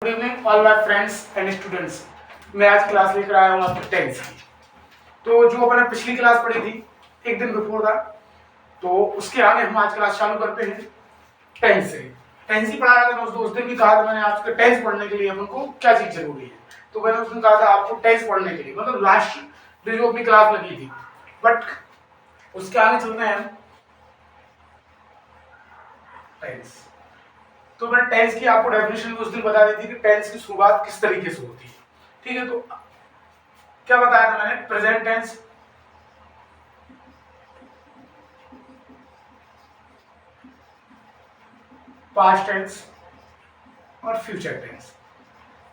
Good evening all my friends and students. मैं आज class लेकर आया हूँ आपके टेंस की। तो जो अपने पिछली क्लास पढ़ी थी एक दिन बिफोर था, तो उसके आगे हम आज क्लास चालू करते हैं टेंस से। टेंस ही पढ़ाया था दोस्तों। उस दिन भी कहा था मैंने आपके टेंस पढ़ने के लिए अपन को क्या चीज जरूरी है। तो मैंने उस दिन कहा था आपको टेंस पढ़ने के लिए, मतलब लास्ट दिन जो अपनी क्लास लगी थी। बट उसके आगे चलते हैं हम टेंस। तो मैंने टेंस की आपको डेफिनेशन उस दिन बता दी थी कि टेंस की शुरुआत किस तरीके से होती है। ठीक है, तो क्या बताया था मैंने? प्रेजेंट टेंस, पास्ट टेंस और फ्यूचर टेंस।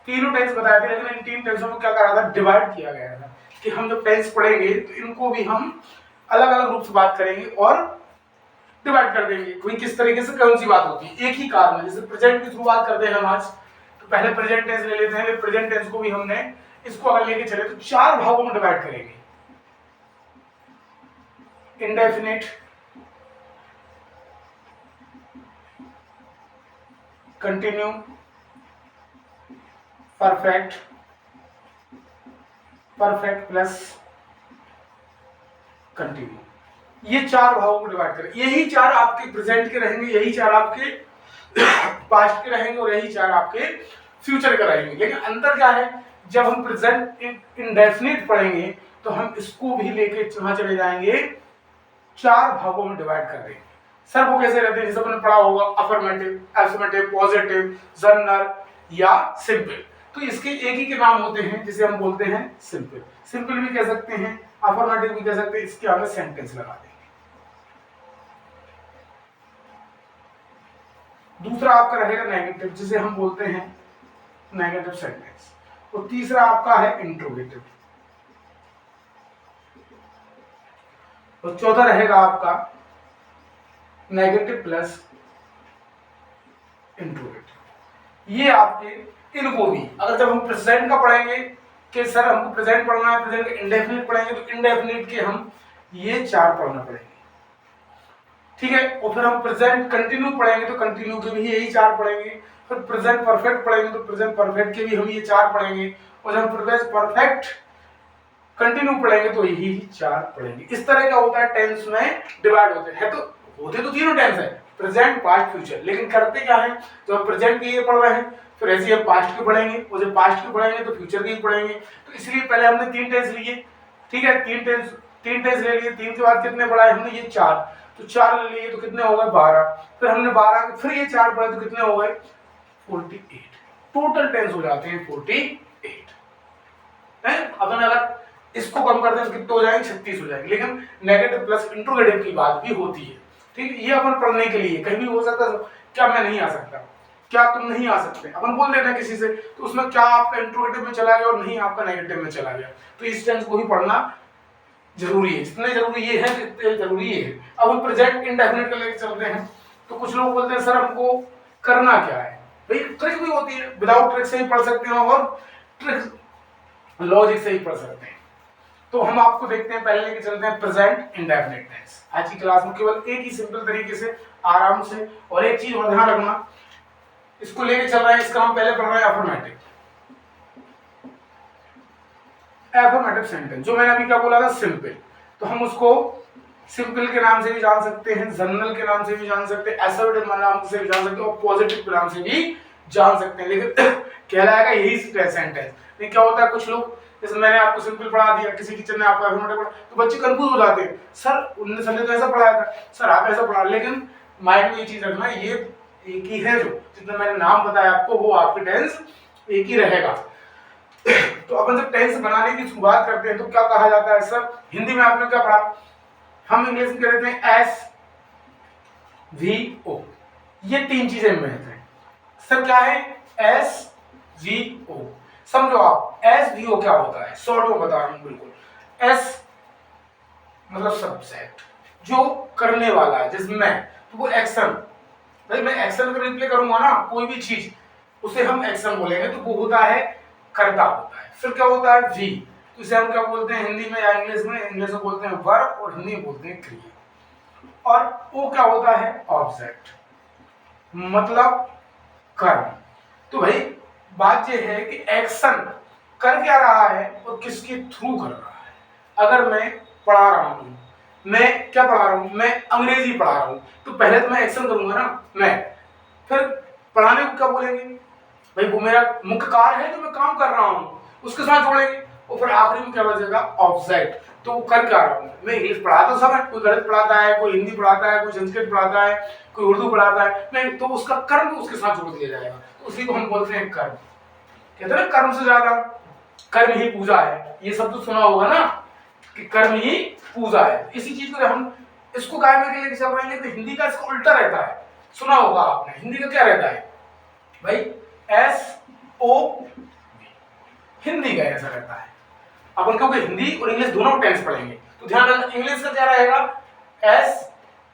तीनों टेंस बताए थे, लेकिन इन तीन टेंसों को क्या करा था? डिवाइड किया गया था कि हम जब टेंस पढ़ेंगे तो इनको भी हम अलग अलग रूप से बात करेंगे और डिवाइड कर देंगे कोई किस तरीके से कौन सी बात होती है एक ही काल में। जैसे प्रेजेंट की शुरुआत करते हैं हम आज, तो पहले प्रेजेंट टेंस ले लेते हैं। प्रेजेंट टेंस को भी हमने इसको अगर लेके चले तो चार भागों में डिवाइड करेंगे। Indefinite, continue, perfect, perfect plus continue. ये चार भागों को डिवाइड करें। यही चार आपके प्रेजेंट के रहेंगे, यही चार आपके पास्ट के रहेंगे और यही चार आपके फ्यूचर के रहेंगे। लेकिन अंतर क्या है? जब हम प्रेजेंट इंडेफिनिट पढ़ेंगे तो हम इसको भी लेके वहां चले जाएंगे, चार भागों में डिवाइड कर देंगे। सर वो कैसे रहते हैं? जैसे आपने पढ़ा होगा अफर्मेटिव, एफर्मेटिव, पॉजिटिव, जनरल या सिंपल। तो इसके एक ही के नाम होते हैं जिसे हम बोलते हैं सिंपल। सिंपल भी कह सकते हैं, अफर्मेटिव भी कह सकते हैं। इसके आगे सेंटेंस लगा देंगे। दूसरा आपका रहेगा नेगेटिव, जिसे हम बोलते हैं नेगेटिव सेंटेंस। और तीसरा आपका है इंट्रोगेटिव। और चौथा रहेगा आपका नेगेटिव प्लस इंट्रोगेटिव। ये आपके इनको भी अगर जब हम प्रेजेंट का पढ़ेंगे कि सर हमको प्रेजेंट पढ़ना है, प्रेजेंट का इंडेफिनिट पढ़ेंगे तो इंडेफिनिट के हम ये चार पढ़ना पड़ेंगे। ठीक है, और फिर हम प्रेजेंट कंटिन्यू पढ़ेंगे तो कंटिन्यू के भी यही चार पढ़ेंगे। फिर प्रेजेंट परफेक्ट पढ़ेंगे तो प्रेजेंट परफेक्ट के भी हम ये चार पढ़ेंगे। और जब प्रेजेंट परफेक्ट कंटिन्यू पढ़ेंगे तो यही चार पढ़ेंगे। इस तरह का होता है टेंस में डिवाइड होते हैं। तो होते तो तीनों टेंस है, प्रेजेंट, पास्ट, फ्यूचर, लेकिन करते क्या है? तो हम प्रेजेंट के ये पढ़ रहे हैं, फिर ऐसे हम पास्ट के पढ़ेंगे, और जब पास्ट के पढ़ेंगे तो फ्यूचर के ही पढ़ेंगे। तो इसलिए पहले हमने तीन टेंस लिए। ठीक है, तीन टेंस ले लिए। तीन के बाद कितने पढ़ाए हमने? ये चार। तो चार ले लिए तो कितने हो गए? 12। फिर हमने 12 फिर ये चार पढ़े तो कितने हो गए? 48। टोटल टेंस हो जाते हैं 48 है। अपन अगर इसको कम करते हैं तो कितने हो जाएंगे? 36 हो जाएंगे। लेकिन नेगेटिव प्लस इंट्रोगेटिव की बात भी होती है। ठीक है, ये अपन पढ़ने के लिए कहीं भी हो सकता है। क्या मैं नहीं आ सकता? क्या तुम नहीं आ सकते? अपन बोल देते हैं किसी से, तो उसमें क्या आपका इंट्रोगेटिव में चला गया और नहीं आपका नेगेटिव में चला गया। तो इस टेंस को ही पढ़ना जरूरी है। जितने जरूरी ये है जितने जरूरी ये है। अब हम प्रेजेंट इंडेफिनिट को लेकर चलते हैं। तो कुछ लोग बोलते हैं सर हमको करना क्या है? भाई ट्रिक भी होती है, विदाउट ट्रिक से ही पढ़ सकते हो और ट्रिक लॉजिक से ही पढ़ सकते हैं। तो हम आपको देखते हैं, पहले लेके चलते हैं प्रेजेंट इंडेफिनिट टेंस। आज की क्लास में केवल एक ही सिंपल तरीके से आराम से, और एक चीज और ध्यान रखना, इसको लेके चल रहे हैं। इसका हम पहले पढ़ रहे हैं अफर्मेटिव। एफर्मेटिव सेंटेंस जो मैंने अभी क्या बोला था? सिंपल। तो हम उसको सिंपल के नाम से भी जान सकते हैं, जनरल के नाम से भी जान सकते हैं, असर्टिव नाम से भी जान सकते हैं और पॉजिटिव के नाम से भी जान सकते हैं। लेकिन कहलाएगा यही सेंटेंस। लेकिन क्या होता है, कुछ लोग, जैसे मैंने आपको सिंपल पढ़ा दिया, किसी टीचर ने आपको एफर्मेटिव पढ़ा, तो बच्चे कंफ्यूज हो जाते हैं। सर उन्होंने सर ने तो ऐसा पढ़ाया था, सर आप ऐसा पढ़ा। लेकिन माइंड में ये चीज रखना, ये एक ही है। जो जितना मैंने नाम बताया आपको वो आपके टेंस एक ही रहेगा। तो अपन जब टेंस बनाने की शुरुआत करते हैं तो क्या कहा जाता है? सर हिंदी में आपने क्या पढ़ा? हम इंग्लिश में कहते हैं एस वी ओ। ये तीन चीजें महत्व है। सर क्या है एस वी ओ? समझो आप एस वी ओ क्या होता है, शॉर्ट में बता रहा हूं बिल्कुल। एस मतलब सब्जेक्ट, जो करने वाला है, जिसमें तो वो एक्शन। भाई मैं एक्शन का रिप्ले करूंगा ना कोई भी चीज, उसे हम एक्शन बोलेंगे, तो वो होता है कर्ता होता है। फिर क्या होता है? वी। तो इसे हम क्या बोलते हैं हिंदी में या इंग्लिश में? इंग्लिश में बोलते हैं वर्ब और हिंदी में बोलते हैं क्रिया। और वो क्या होता है? ऑब्जेक्ट, मतलब कर्म। तो भाई बात ये है कि एक्शन कर क्या रहा है और किसके थ्रू कर रहा है। अगर मैं पढ़ा रहा हूँ, मैं क्या पढ़ा रहा हूँ, मैं अंग्रेजी पढ़ा रहा हूँ, तो पहले तो मैं एक्शन करूंगा ना मैं, फिर पढ़ाने को क्या बोलेंगे भाई, वो मेरा मुख्य कार्य है जो मैं काम कर रहा हूँ, उसके साथ जोड़ेंगे। और फिर आखिरी में क्या बचेगा, ऑब्जेक्ट। तो वो कर क्या रहा हूँ मैं, इंग्लिश पढ़ा तो सब है, कोई गणित पढ़ाता है, कोई हिंदी पढ़ाता है, कोई संस्कृत पढ़ाता है, कोई उर्दू पढ़ाता है, मैं तो उसका कर्म उसके साथ जोड़ दिया जाएगा, तो उसी को हम बोलते हैं कर्म। कहते हैं ना कर्म से ज्यादा कर्म ही पूजा है, ये सब तो सुना होगा ना कि कर्म ही पूजा है। इसी चीज को हम इसको गायब के लिए चल रहे हैं, तो हिंदी का इसका उल्टा रहता है, सुना होगा आपने। हिंदी का क्या रहता है भाई, SO, हिंदी का ऐसा रहता है। अपन क्योंकि हिंदी और इंग्लिश दोनों टेंस पढ़ेंगे, तो ध्यान रखना इंग्लिश का क्या रहेगा, S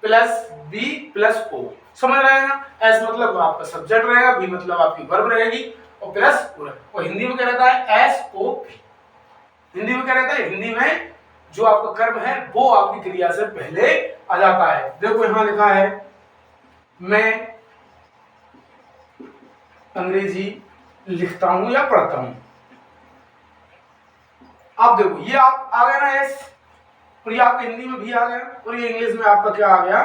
plus B plus O, समझ रहे हैं ना। S मतलब आपका सब्जेक्ट रहेगा, B मतलब आपकी वर्ब रहेगी, और प्लस O। और हिंदी में क्या रहता है, SOP। हिंदी में क्या रहता है, हिंदी में जो आपका कर्म है वो आपकी क्रिया से पहले आ जाता है। देखो यहां लिखा है, मैं अंग्रेजी लिखता हूं या पढ़ता हूं। आप देखो ये आप आ गया ना एस, और ये आपका हिंदी में भी आ गया, और ये इंग्लिश में आपका क्या आ गया,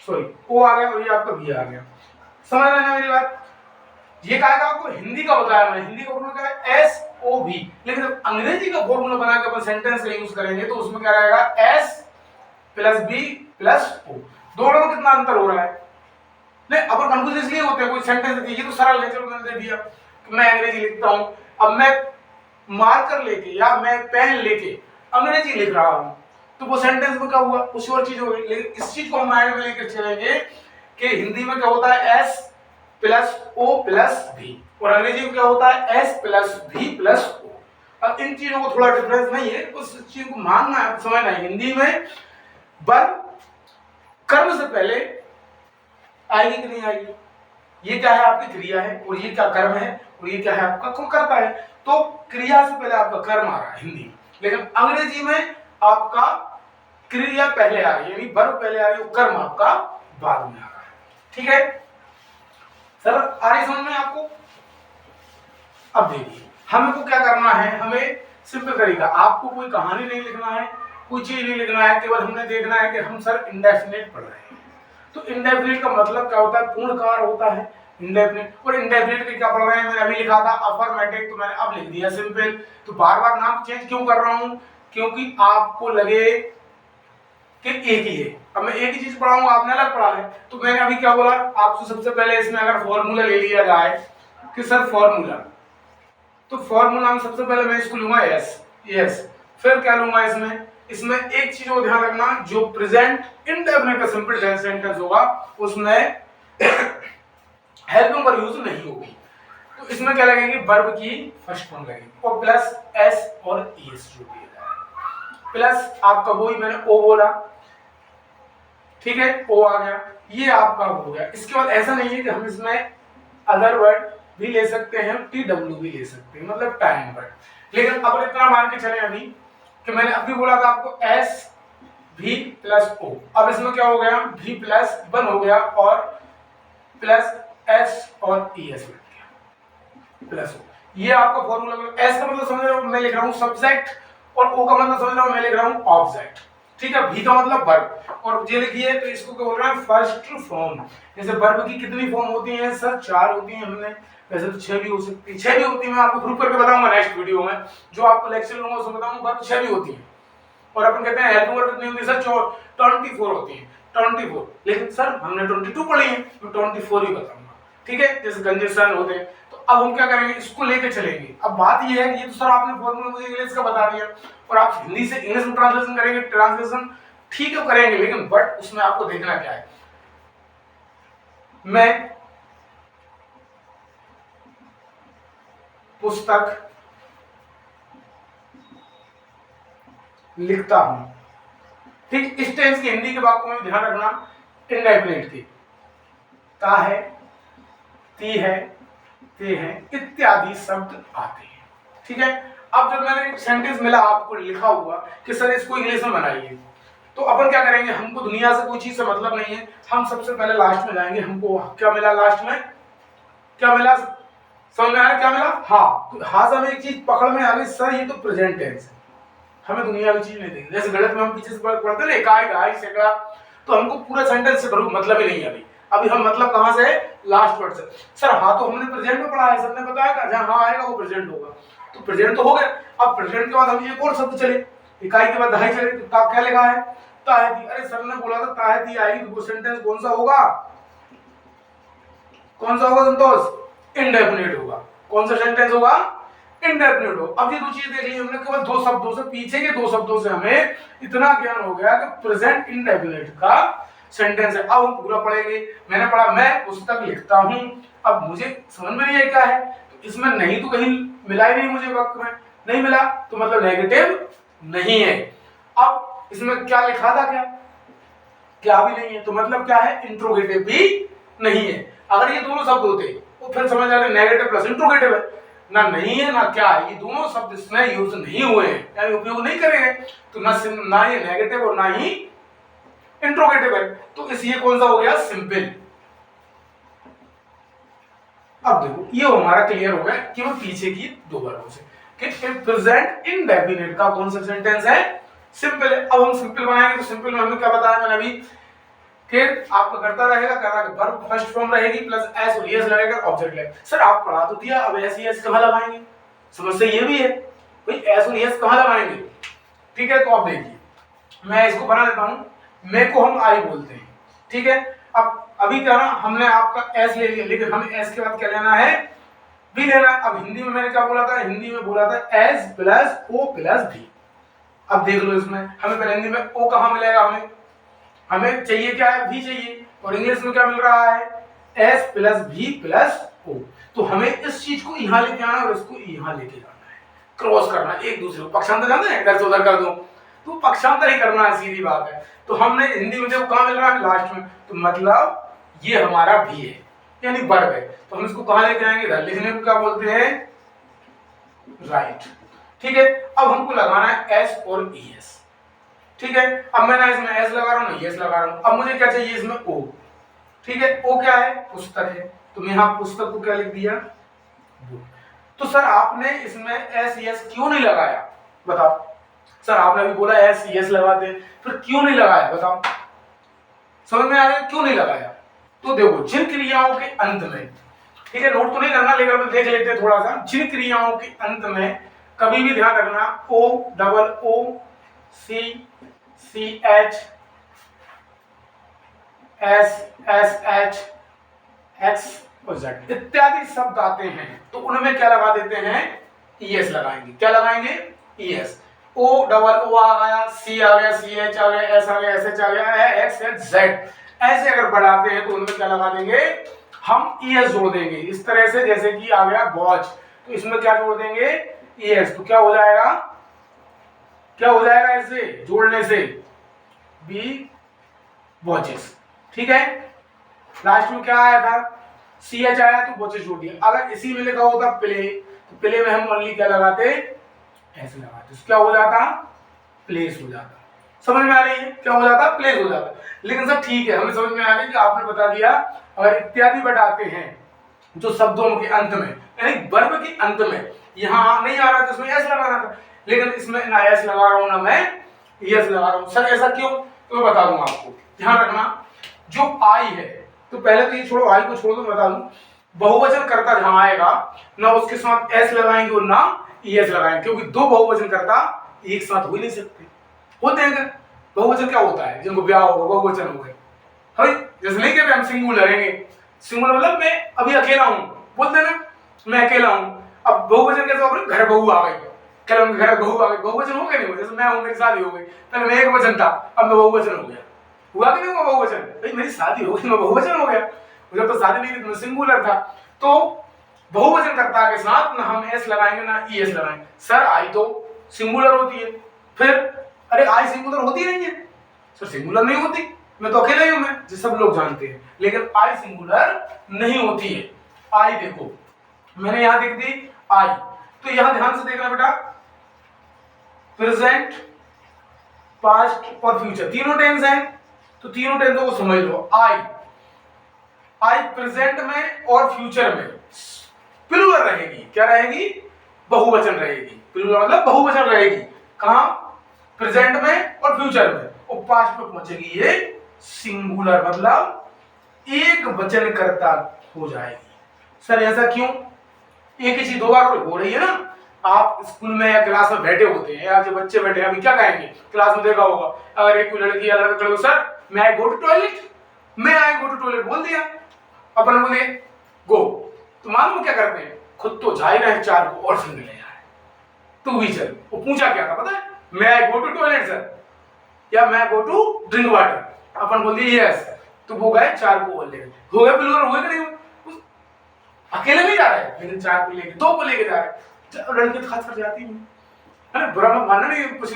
सॉरी ओ आ गया, और ये आपका भी आ गया। समझ रहे हैं मेरी बात। ये कहा आपको हिंदी का बताया मैं, हिंदी का फॉर्मूला क्या है, SOV। लेकिन जब अंग्रेजी का फॉर्मूला बना के अपन सेंटेंस का यूज करेंगे तो उसमें क्या रहेगा, S plus B plus O। दोनों में कितना अंतर हो रहा है, नहीं अपन कंफ्यूज इसलिए होते हैं, कोई सेंटेंस दिए तो सरल है, चलो मैंने दे दिया कि मैं अंग्रेजी लिखता हूं, अब मैं मार्कर लेके या मैं पेन लेके अंग्रेजी लिख रहा हूं, तो वो सेंटेंस में क्या हुआ, कुछ और चीज हो गई। लेकिन इस चीज को हम माइंड में लेकर चलेंगे कि हिंदी में क्या होता है, S plus O plus V, और अंग्रेजी में क्या होता है, S plus V plus O। अब इन चीजों को थोड़ा डिफरेंस नहीं है, उस चीज को मानना है, समझना है। हिंदी में वर्ब कर्म से पहले आएगी कि नहीं आएगी, ये क्या है आपकी क्रिया है, और ये क्या कर्म है, और ये क्या है आपका कौन करता है। तो क्रिया से पहले आपका कर्म आ रहा है हिंदी में, लेकिन अंग्रेजी में आपका क्रिया पहले आ रही है, यानी वर्ब पहले आ रही है, कर्म आपका बाद में आ रहा है। ठीक है सर, आ रही समझ में आपको। अब देखिए हमें को क्या करना है, हमें सिंपल तरीका, आपको कोई कहानी नहीं लिखना है, कोई चीज नहीं लिखना है, केवल हमने देखना है कि हम सर इंडेफिनिट पढ़ रहे हैं। तो इंडेफिनिट का मतलब क्या होता है, पूर्णकाल होता है इंडेफिनिट। और इंडेफिनिट के क्या पढ़ रहे हैं, मैंने अभी लिखा था अफर्मेटिव, तो मैंने अब लिख दिया सिंपल। तो बार बार नाम चेंज क्यों कर रहा हूं, क्योंकि आपको लगे कि एक ही है। अब मैं एक ही चीज पढ़ाऊंगा, आपने अलग पढ़ा है, तो मैंने अभी क्या बोला आपसे, सबसे पहले इसमें अगर फॉर्मूला ले लिया जाए कि सर फॉर्मूला, तो फॉर्मूला में सबसे पहले मैं इसको लूंगा यस, फिर क्या लूंगा इसमें एक चीज को ध्यान रखना, जो प्रेजेंट इंडेफिनिट का सिंपल टेंस सेंटेंस होगा उसमें हेल्पिंग वर्ब यूज नहीं होगी। तो इसमें क्या लगेगी, वर्ब की फर्स्ट फॉर्म लगेगी, और प्लस एस और एस जो भी है, प्लस आपका वही मैंने ओ बोला, ठीक है, ओ आ गया, ये आपका हो गया। इसके बाद ऐसा नहीं है कि हम इसमें अदर वर्ड भी ले सकते हैं, TW भी ले सकते हैं, मतलब टाइम वर्ड। लेकिन अब इतना मान के चले अभी कि मैंने अभी बोला था आपको S V प्लस O, अब इसमें क्या हो गया, V प्लस 1 हो गया, और प्लस S और ES लग गया प्लस O। ये आपका फॉर्मूला। S का मतलब समझ रहे हो, मैं लिख रहा हूँ सब्जेक्ट, और O का मतलब समझ रहे हो, मैं लिख रहा हूँ ऑब्जेक्ट। ठीक है, V का मतलब वर्ब, और ये लिखिए तो इसको क्या बोल रहे हैं, फर्स्ट फॉर्म। जैसे वर्ब की कितनी फॉर्म होती हैं सर, 4 होती हैं, हमने वैसे तो 6 भी हो सकती है, 6 भी होती है, मैं आपको प्रूफ करके बताऊंगा नेक्स्ट वीडियो में, जो आपको लेक्चर लूंगा उसमें बताऊंगा, वर्ब 6 भी होती है। और अपन कहते हैं हेल्पिंग वर्ब कितनी होती है सर, 24 होती है, 24। लेकिन सर हमने 22 पढ़ी है, मैं 24 ही बताऊंगा। ठीक है, जैसे कंजंक्शन होते हैं। तो अब हम क्या करेंगे, इसको लेके चलेंगे। अब बात ये है कि ये तो सर आपने फॉर्मूला मुझे इंग्लिश का बता दिया, और आप हिंदी से इंग्लिश में ट्रांसलेशन करेंगे, ट्रांसलेशन ठीक है करेंगे, लेकिन बट उसमें आपको देखना क्या है, मैं पुस्तक लिखता हूं। ठीक, इस टेंस की हिंदी के वाक्यों में ध्यान रखना, इंडेफिनिट की ता है, ती है, ते हैं इत्यादि शब्द आते हैं। ठीक है, अब जब मैंने सेंटेंस मिला आपको लिखा हुआ कि सर इसको इंग्लिश में बनाइए, तो अपन क्या करेंगे, हमको दुनिया से कोई चीज से मतलब नहीं है, हम सबसे पहले लास्ट में जाएंगे। हमको क्या मिला लास्ट में, क्या मिला समझ में आया क्या मिला? हाँ, तो हाँ से हमें एक चीज पकड़ में आ गई, सर ये तो प्रेजेंट टेंस है, हमें दुनिया की चीज नहीं देंगे। जैसे गणित में हम पीछे से पढ़ते ना इकाई दहाई सैकड़ा, तो हमको पूरा सेंटेंस से भरू मतलब ही नहीं है। अभी हम मतलब कहाँ से है? लास्ट वर्ड से। सर हाँ तो हमने प्रेजेंट में पढ़ा है, सर ने बताया था जहाँ हाँ आएगा वो प्रेजेंट होगा, तो प्रेजेंट तो हो गया। अब प्रेजेंट के बाद हम एक और शब्द चले, इकाई के बाद दहाई चले, तो क्या लिखा है? ताहती। अरे सर ने बोला था ताहती आएगी, तो वो सेंटेंस कौन सा होगा? कौन सा होगा संतोष? इंडेफिनिट होगा। कौन सा सेंटेंस होगा? इंडेफिनिट हो। अब ये दो चीज देख ली हमने, केवल दो शब्दों से, पीछे के दो शब्दों से हमें इतना ज्ञान हो गया कि प्रेजेंट इंडेफिनिट का सेंटेंस है। अब हम पूरा पढ़ेंगे। मैंने पढ़ा मैं पुस्तक लिखता हूं, अब मुझे समझ में नहीं आया क्या है, तो इसमें नहीं तो कहीं मिला ही नहीं, मुझे वक्त में नहीं मिला, तो मतलब नेगेटिव नहीं है। अब इसमें क्या लिखा था? क्या भी नहीं है, तो मतलब क्या है? इंट्रोगेटिव भी नहीं है। अगर ये दोनों शब्द होते तो फिर समझ आ गया नेगेटिव प्लस इंट्रोगेटिव है, ना नहीं है ना क्या है, ये दोनों शब्द इसमें यूज नहीं हुए हैं, यानी उपयोग नहीं करेंगे, तो ना ये नेगेटिव और ना ही इंट्रोगेटिव है, तो इसलिए कौन सा हो गया? सिंपल। अब देखो ये हमारा क्लियर हो गया केवल पीछे की दो वर्गों से कि प्रेजेंट इंडेफिनिट का कौन सा सेंटेंस है? सिंपल है। अब हम सिंपल बनाएंगे, तो सिंपल में हमें क्या बताया मैंने अभी कि आपका करता रहेगा, वर्ब फर्स्ट फॉर्म रहेगी प्लस एस और एस लगेगा, ऑब्जेक्ट लगेगा। सर आप पढ़ा तो दिया, अब एस एस कहां लगाएंगे? समस्या ये भी है भाई, एस और एस कहां लगाएंगे? ठीक है, तो आप देखिए मैं इसको बना देता हूं, मैं को हम आई बोलते हैं, ठीक है। अब अभी क्या ना, हमने आपका एस ले लिया, लेकिन हमें एस के बाद क्या लेना है? भी लेना है। अब हिंदी में मैंने क्या बोला था? हिंदी में बोला था एस प्लस ओ प्लस भी। अब देख लो इसमें हमें पहले हिंदी में ओ कहां मिलेगा? हमें चाहिए क्या है? भी चाहिए, और इंग्लिश में क्या मिल रहा है? एस प्लस भी प्लस ओ। तो हमें इस चीज को यहां लेके आना और इसको यहां लेके जाना है, क्रॉस करना एक दूसरे को। पक्षांतर जानते हैं, इधर से उधर कर दो तो पक्षांतर ही करना है, सीधी बात है। तो हमने हिंदी में देखो कहां मिल रहा है? लास्ट में, तो मतलब ये हमारा भी है, यानी वर्ब है, तो हम इसको कहां लेके आएंगे? इधर। लिखने को क्या बोलते हैं? राइट। ठीक है, अब हमको लगाना है एस और ई एस। ठीक है, अब मैं ना इसमें एस लगा रहा हूं ना एस लगा रहा हूं। अब मुझे क्या चाहिए? इसमें ओ। ठीक है, ओ क्या है? पुस्तक है, तो मैं यहां पुस्तक को क्या लिख दिया? बुक। तो सर आपने इसमें एस एस क्यों नहीं लगाया? बताओ। सर आपने अभी बोला एस एस लगाते, फिर क्यों नहीं लगाया? बताओ। समझ में आ रहा है क्यों नहीं लगाया? तो देखो जिन क्रियाओं के अंत में, ठीक है, नोट तो नहीं करना लेकिन देख लेते हैं थोड़ा सा। जिन क्रियाओं के अंत में कभी भी ध्यान रखना O double O C C H S S H X और जेड इत्यादि शब्द आते हैं, तो उनमें क्या लगा देते हैं? ईएस लगाएंगे। क्या लगाएंगे? ईएस। ओ डबल ओ आ गया, सी आ गया, सी एच आ गया, एस आ गया, एस एच आ गया, एक्स एच जेड, ऐसे अगर बढ़ाते हैं तो उनमें क्या लगा देंगे? हम ईएस जोड़ देंगे। इस तरह से जैसे कि आ गया वॉच, तो इसमें क्या जोड़ देंगे? ईएस। तो क्या हो जाएगा? क्या हो जाएगा ऐसे जोड़ने से? बी वॉचेस। ठीक है, लास्ट में क्या आया था? सी एच आया तो वॉचेस जोड़ दिया। अगर इसी में लिखा होता प्ले, तो प्ले में हम ओनली क्या लगाते? ऐसे लगाते, तो क्या हो जाता? प्लेस हो जाता। समझ में आ रही है? क्या हो जाता? प्लेस हो जाता। लेकिन सर ठीक है, हमें समझ में आ रही है कि आपने बता दिया अगर इत्यादि बढ़ाते हैं जो शब्दों के अंत में, यानी वर्ब के अंत में, यहां नहीं आ रहा था इसमें एस लगाना था, लेकिन इसमें ना एस लगा रहा हूं ना मैं एस लगा रहा हूं। सर ऐसा क्यों? तो मैं बता दूंगा आपको, ध्यान रखना। जो आई है, तो पहले तो ये छोड़ो, आई को छोड़ दो, बता दूं बहुवचन कर्ता जहां आएगा ना उसके साथ एस लगाएंगे और ना एस लगाएंगे, क्योंकि दो बहुवचन कर्ता एक साथ हो ही नहीं सकते। होते हैं बहुवचन क्या होता है? जिनको ब्याह होगा बहुवचन हो गए, है जैसे नहीं कहते हम सिंगुलर रहेंगे, सिंगुलर मतलब मैं अभी अकेला हूं, बोलते ना मैं अकेला हूं। अब बहुवचन कैसे होगा? घर बहू आ गई, कल हम घर बहू आ गई, बहुवचन हो गया नहीं? जैसे मैं हूं, मेरी शादी हो गई, पहले मैं एक वचन था, अब मैं बहुवचन हो गया। हुआ कि नहीं हुआ बहुवचन? भाई मेरी शादी हो गई, मैं बहुवचन हो गया। मुझे तो शादी नहीं थी, मैं सिंगुलर था। तो बहुवचन कर्ता के साथ ना हम एस लगाएंगे ना ई एस लगाएंगे। सर आई तो सिंगुलर होती है, फिर अरे आई सिंगुलर होती नहीं है। सर सिंगुलर नहीं होती, मैं तो अकेला ही हूं, मैं जो सब लोग जानते हैं, लेकिन आई सिंगुलर नहीं होती है। आई देखो मैंने यहां लिख दी आई, तो यहां ध्यान से देखना बेटा, प्रेजेंट पास्ट और फ्यूचर तीनों टेंस हैं, तो तीनों टेंसों को समझ लो। आई प्रेजेंट में और फ्यूचर में, प्लूरल रहेगी। क्या रहेगी? बहुवचन रहेगी। प्लूरल मतलब बहुवचन रहेगी। कहां? प्रेजेंट में और फ्यूचर में। और पास्ट में पहुंचेगी ये सिंगुलर, मतलब एक वचन कर्ता हो जाएगी। सर ऐसा क्यों? एक ही चीज दो बार हो रही है ना। आप स्कूल में या क्लास में बैठे होते हैं, या जो बच्चे बैठे हैं अभी क्या कहेंगे? क्लास में देखा होगा, अगर एक कोई लड़की या लड़का खड़े हो, सर मैं आई गो टू टॉयलेट, मैं आई गो टू टॉयलेट बोल दिया, अपन बोले गो, तो मालूम क्या करते हैं? खुद तो जा ही रहे, चार को और संग ले आए। तू भी चल। वो पूछा क्या था पता है? मैं आई गो टू टॉयलेट सर, या मैं गो टू ड्रिंक वाटर। अपन बोल दिए यस, तो वो गए चार को और ले गए। हो गए प्लूरल, हुए कि नहीं? अकेले नहीं जा रहे, लेकिन चार को लेके, दो को लेके जा रहे। लड़की तो खास कर जाती है ना, बुरा मत मानना, नहीं कुछ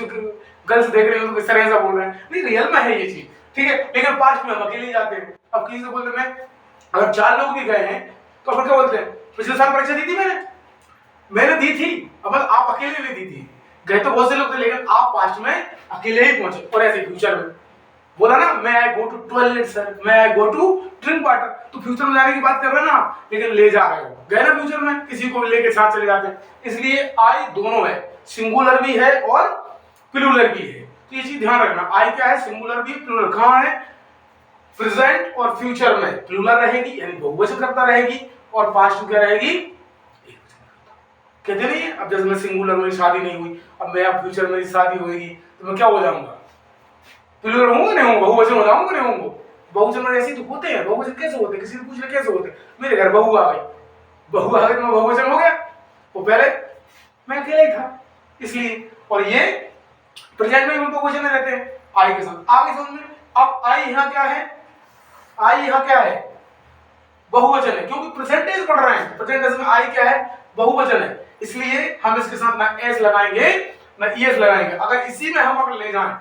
गर्ल्स देख रहे हो तो सर ऐसा बोल रहे हैं, नहीं रियल में है ये चीज, ठीक है। लेकिन पास्ट में हम अकेले ही जाते हैं। अब किसी से बोलते मैं, अगर चार लोग भी गए हैं तो अपन क्या बोलते हैं? पिछले साल परीक्षा दी थी मैंने दी थी। अब आप अकेले नहीं दी थी, गए तो बहुत से लोग थे, लेकिन आप पास्ट में अकेले ही पहुंचे। और ऐसे फ्यूचर में बोला ना, मैं आई गो टू टॉयलेट सर, मैं आई गो टू ड्रिंक वाटर, तो फ्यूचर में जाने की बात कर रहे हो ना, लेकिन ले जा रहे हो। गए ना फ्यूचर में, किसी को लेके साथ चले जाते हैं। इसलिए आई दोनों है, सिंगुलर भी है और प्लूरल भी है। तो ये चीज ध्यान रखना, आई क्या है? सिंगुलर भी, प्लूरल। कहां है? प्रेजेंट और फ्यूचर में प्लूरल रहेगी, यानी बहुवचन करता रहेगी, और पास्ट में क्या रहेगी? कहते नहीं, अब जैसे मैं सिंगुलर, मेरी शादी नहीं हुई, अब मैं फ्यूचर मेरी शादी होगी, तो मैं क्या हो जाऊंगा? प्लूरल होंगे नहीं होंगे? बहुवचन हो जाऊंगा नहीं होंगे? बहुवचन में ऐसे तो होते हैं। बहुवचन कैसे होते हैं? किसी ने पूछ लिया कैसे होते हैं? मेरे घर बहू आ गई, बहू आ गई तो मैं बहुवचन हो गया। वो पहले मैं अकेला ही था इसलिए। और ये प्रेजेंट में भी बहुवचन रहते हैं आई के साथ। आगे समझ में। अब आई यहाँ क्या है? आई यहाँ क्या है? बहुवचन है, क्योंकि प्रेजेंटेंस पढ़ रहे हैं। प्रेजेंटेंस में आई क्या है? बहुवचन है। इसलिए हम इसके साथ ना एस लगाएंगे ना ईएस लगाएंगे। अगर इसी में हम अगर ले जाएं,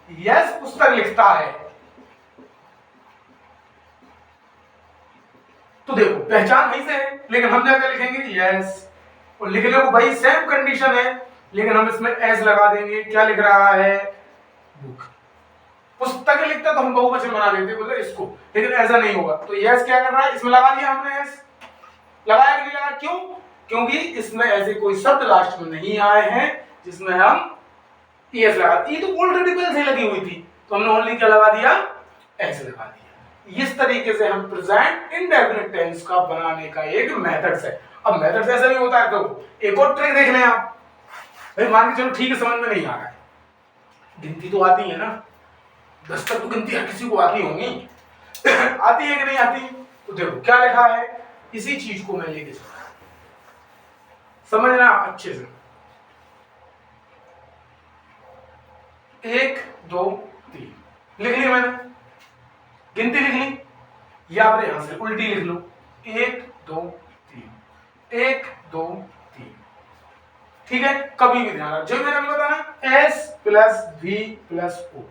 यस पुस्तक लिखता है, तो देखो पहचान वहीं से है, लेकिन हम जाकर लिखेंगे यस। और लिखने को भाई सेम कंडीशन है, लेकिन हम इसमें एस लगा देंगे। क्या लिख रहा है? बुक। पुस्तक लिखता तो हम बहुवचन बना देते, बोले इसको, लेकिन ऐसा नहीं होगा। तो यस क्या कर रहा है? इसमें लगा दिया हमने एस। लगाया कि नहीं लगा? क्यों? क्योंकि इसमें ऐसे कोई शब्द लास्ट में नहीं आए हैं जिसमें हम एस लगा। ये तो ऑलरेडी पहले से लगी हुई थी, तो हमने ओनली क्या लगा दिया? एस लगा दिया। इस तरीके से हम प्रेजेंट इंडेफिनिट टेंस का बनाने का एक मेथड्स है। अब मेथड्स ऐसा नहीं होता है, तो एक और ट्रिक देख लें आप। भाई मान के चलो ठीक है, समझ में नहीं आ रहा है, गिनती तो आती है ना, 10 तक तो गिनती हर किसी को आती होंगी आती है कि नहीं आती? तो देखो क्या लिखा है, इसी चीज को मैं लेके चलूं, समझना अच्छे से। 1 2 3 लिख लिया मैंने, गिनती लिख ली, या फिर यहां से उल्टी लिख लो, 1 2 3 1 2 3। ठीक है, कभी भी ध्यान रखना, जो मैंने अभी बताया S plus V plus O.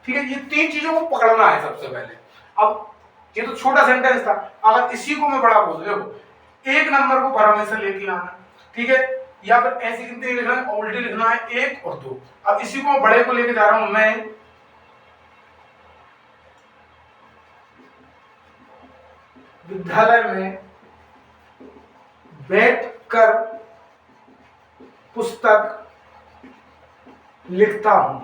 ठीक है, ये तीन चीजों को पकड़ना है सबसे पहले। अब ये तो छोटा सेंटेंस था, अगर इसी को मैं बड़ा बोल, देखो एक नंबर को भरने से लेके आना, ठीक है, या फिर ऐसी गिनती लिखना है, उल्टी लिखना है 1 और 2। अब इसी को बड़े को लेके जा रहा हूं मैं, विद्यालय में बैठकर पुस्तक लिखता हूं।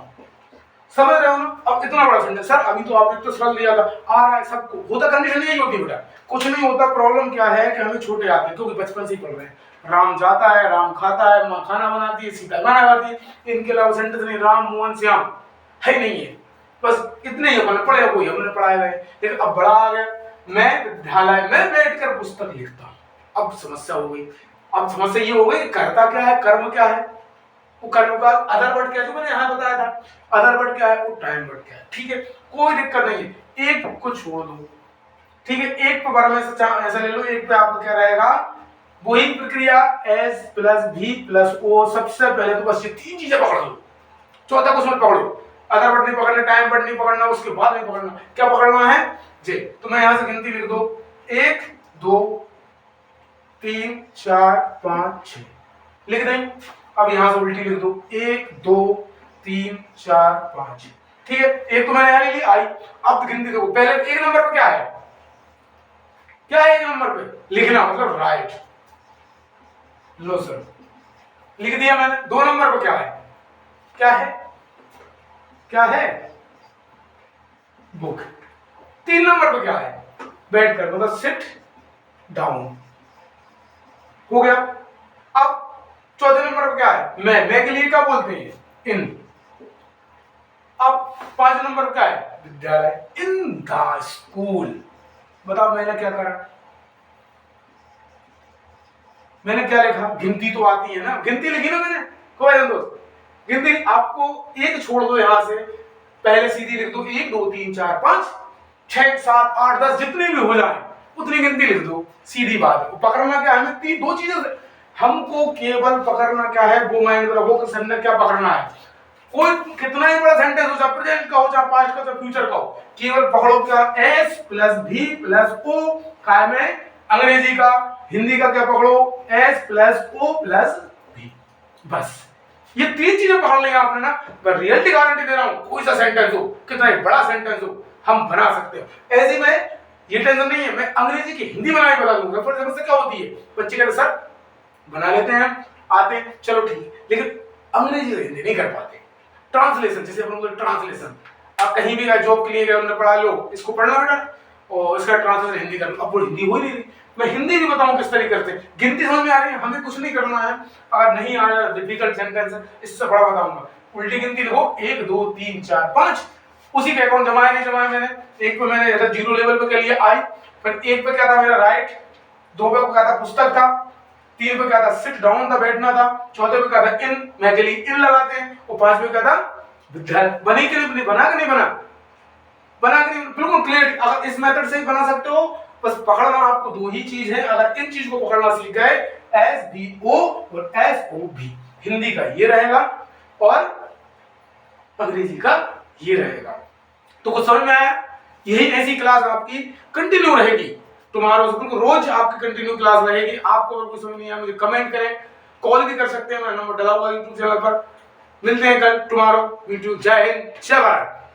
समझ रहे हो ना? अब इतना बड़ा सेंटेंस, सर अभी तो आपने तो सरल दिया था, आ रहा है सबको, होता कंडीशन यही होती है बेटा, कुछ नहीं होता। प्रॉब्लम क्या है कि हमें छोटे आते हैं, क्योंकि बचपन से ही पढ़ रहे हैं। राम जाता है, राम खाता है, माँ खाना बनाती है, सीता गाना गाती है। इनके अलावा सेंटेंस नहीं, राम मोहन श्याम है नहीं है, बस इतने ही अपन पढ़े, कोई हमने पढ़ाए हुए। लेकिन अब बड़ा आ गया, मैं विद्यालय में बैठकर पुस्तक लिखता हूं। अब समस्या हो गई। अब समस्या ये हो गई, करता क्या है, कर्म क्या है, वो कर्म का अदर वर्ड क्या है, जो मैंने यहाँ बताया था, अदर वर्ड क्या है, वो टाइम वर्ड क्या है। ठीक है, कोई दिक्कत नहीं है, एक को छोड़ दो। ठीक है, एक पे बार में ऐसा ले लो, एक पे आपका क्या रहेगा, वही प्रक्रिया एस प्लस भी प्लस ओ। सबसे पहले तो बस ये तीन चीजें पकड़ लो, चौथा कुछ मत पकड़ो। अदर वर्ड नहीं पकड़ना, टाइम वर्ड नहीं पकड़ना, उसके बाद नहीं पकड़ना। क्या पकड़ना है जी? तो मैं यहां से गिनती लिख दो, 1 2 3 4 5 6 लिख दें। अब यहां से उल्टी लिख दो, 1 2 3 4 5। ठीक है, एक तो मैंने यहां ले ली आई। अब गिनती देखो, पहले एक नंबर पर क्या है, क्या है 1 नंबर पे? लिखना, मतलब राइट। लो सर, लिख दिया मैंने। 2 नंबर पे क्या है? क्या है? क्या है? बुक। 3 नंबर पे क्या है? बैठ कर, मतलब सिट डाउन। हो गया। अब चौथे नंबर पे क्या है? मैं के लिए क्या बोलते हैं? इन। अब 5 नंबर पे क्या है? विद्यालय, इन द स्कूल। बताओ मैंने क्या करा? मैंने क्या लिखा? गिनती तो आती है ना, गिनती लिखी ना मैंने। कोई दोस्त, गिनती आपको एक छोड़ दो यहां से, पहले सीधी लिख दो 1 2 3 4 5 6 7 8 10 जितने भी हो जाए उतनी गिनती लिख दो, सीधी बात है। पकड़ना क्या है हमें? 2 चीजें से हमको केवल पकड़ना क्या है, वो माइंड में रखो कि सर ने क्या पकड़ना है। कोई कितना ही बड़ा सेंटेंस हो, चाहे प्रेजेंट का हो, चाहे पास्ट का, चाहे फ्यूचर का हो, केवल पकड़ो क्या? एस प्लस भी प्लस ओ। काय में? अंग्रेजी का। हिंदी का क्या पकड़ो? एस प्लस ओ प्लस भी। बस ये 3 चीजें पकड़ लेंगे आपने ना, मैं रियलिटी गारंटी दे रहा हूं, कोई सा सेंटेंस हो, कितना ही बड़ा सेंटेंस हो, हम बना सकते हैं। ऐसे में ये टेंशन नहीं है, मैं अंग्रेजी की हिंदी बनाने बता दूंगा। फॉर एग्जांपल क्या होती है, बच्चे कहते सर बना लेते हैं, आते, चलो ठीक है, लेकिन अंग्रेजी और हिंदी नहीं कर पाते। ट्रांसलेशन, जैसे अपन बोलते ट्रांसलेशन, आप कहीं भी गए जॉब के लिए गए, उन्होंने पढ़ा लो इसको पढ़ना बेटा और इसका ट्रांसलेशन हिंदी कर लो। अब वो हिंदी हो ही नहीं रही, मैं हिंदी भी बताऊं किस तरीके से। गिनती समझ में आ रही है, हमें कुछ नहीं करना है। अगर नहीं आ रहा डिफिकल्ट सेंटेंस है, इससे बड़ा बताऊंगा। उल्टी गिनती लिखो 1 2 3 4 5, उसी के अकाउंट जमाया नहीं जमाया मैंने। एक पे मैंने 0 लेवल पे कर लिया आई, फिर 1 पे क्या था मेरा? राइट। 2 पे क्या था? पुस्तक था। 3 पे क्या था? सिट डाउन था, बैठना था। चौथे पे क्या था? इन, मैं के लिए इन लगाते हैं। और 5 पे क्या था? विद्यालय। बनी के लिए बना कि नहीं बना? बना के नहीं, बिल्कुल क्लियर। अगर इस मेथड से ही बना सकते हो, बस पकड़ना आपको 2 ही चीज है। अगर इन चीज को पकड़ना सीख गए, एस बी ओ और एस ओ भी, हिंदी का ये रहेगा और अंग्रेजी का ये रहेगा। तो कुछ समझ में आया? यही ऐसी क्लास आपकी कंटिन्यू रहेगी तुम्हारा, बिल्कुल रोज आपकी कंटिन्यू क्लास रहेगी। आपको अगर कुछ समझ नहीं आया मुझे कमेंट करें, कॉल भी कर सकते हैं, मेरा नंबर डाला हुआ यूट्यूब चैनल पर। मिलते हैं कल टुमारो वीडियो। जय हिंद, जय भारत।